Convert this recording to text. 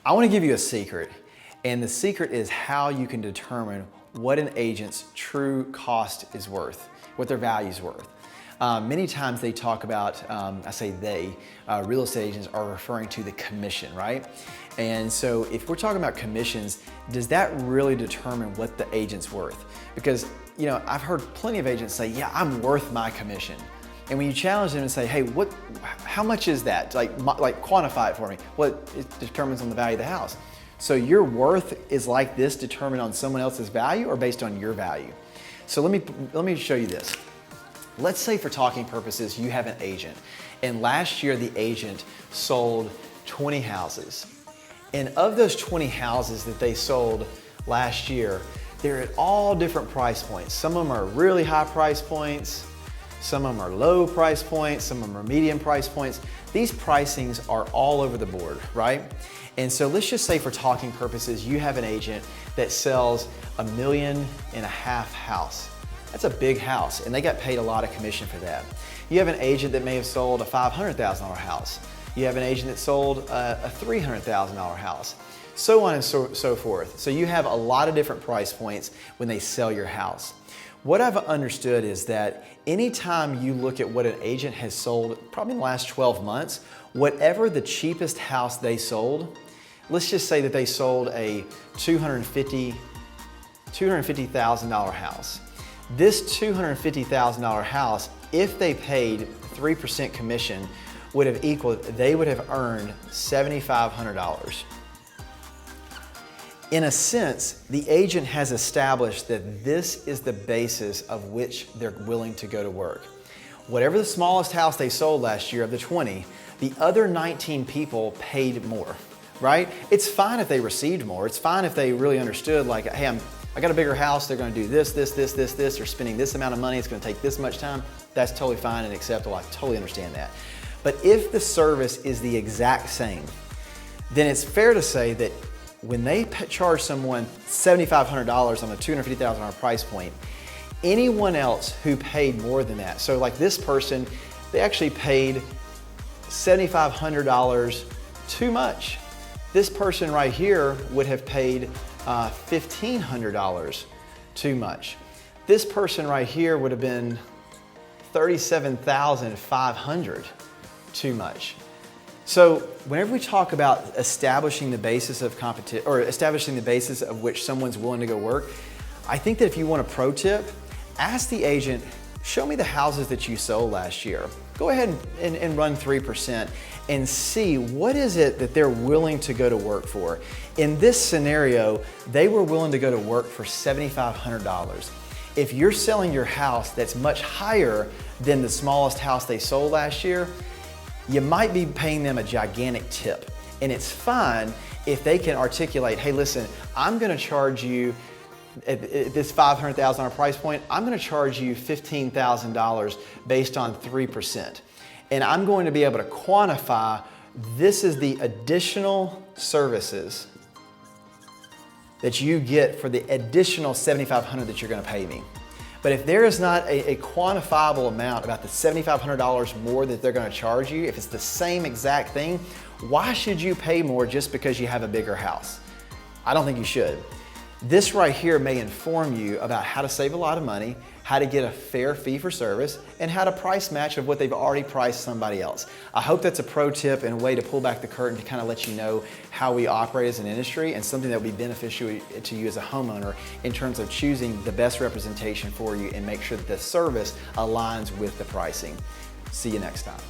I want to give you a secret, and the secret is how you can determine what an agent's true cost is worth, what their value is worth. Many times they talk about, real estate agents are referring to the commission, right? And so if we're talking about commissions, does that really determine what the agent's worth? Because, you know, I've heard plenty of agents say, yeah, I'm worth my commission. And when you challenge them and say, hey, how much is that? Like quantify it for me. Well, it determines on the value of the house. So your worth is like this determined on someone else's value or based on your value? So let me show you this. Let's say for talking purposes, you have an agent, and last year the agent sold 20 houses. And of those 20 houses that they sold last year, they're at all different price points. Some of them are really high price points, some of them are low price points, some of them are medium price points. These pricings are all over the board, right? And so let's just say for talking purposes, you have an agent that sells $1.5 million house. That's a big house, and they got paid a lot of commission for that. You have an agent that may have sold a $500,000 house. You have an agent that sold a $300,000 house, so on and so forth. So you have a lot of different price points when they sell your house. What I've understood is that anytime you look at what an agent has sold, probably in the last 12 months, whatever the cheapest house they sold, let's just say that they sold a $250,000 house. This $250,000 house, if they paid 3% commission, they would have earned $7,500. In a sense, the agent has established that this is the basis of which they're willing to go to work. Whatever the smallest house they sold last year of the 20, the other 19 people paid more, right? It's fine if they received more. It's fine if they really understood, like, hey, I got a bigger house, they're gonna do this, they're spending this amount of money, it's gonna take this much time. That's totally fine and acceptable, I totally understand that. But if the service is the exact same, then it's fair to say that when they charge someone $7,500 on a $250,000 price point, anyone else who paid more than that, so like this person, they actually paid $7,500 too much. This person right here would have paid $1,500 too much. This person right here would have been $37,500 too much. So whenever we talk about establishing the basis of competition, or establishing the basis of which someone's willing to go work, I think that if you want a pro tip, ask the agent, show me the houses that you sold last year. Go ahead and run 3% and see what is it that they're willing to go to work for. In this scenario, they were willing to go to work for $7,500. If you're selling your house that's much higher than the smallest house they sold last year, you might be paying them a gigantic tip. And it's fine if they can articulate, hey, listen, I'm gonna charge you at this $500,000 price point, I'm gonna charge you $15,000 based on 3%. And I'm going to be able to quantify, this is the additional services that you get for the additional $7,500 that you're gonna pay me. But if there is not a quantifiable amount, about the $7,500 more that they're gonna charge you, if it's the same exact thing, why should you pay more just because you have a bigger house? I don't think you should. This right here may inform you about how to save a lot of money, how to get a fair fee for service, and how to price match of what they've already priced somebody else. I hope that's a pro tip and a way to pull back the curtain to kind of let you know how we operate as an industry and something that will be beneficial to you as a homeowner in terms of choosing the best representation for you and make sure that the service aligns with the pricing. See you next time.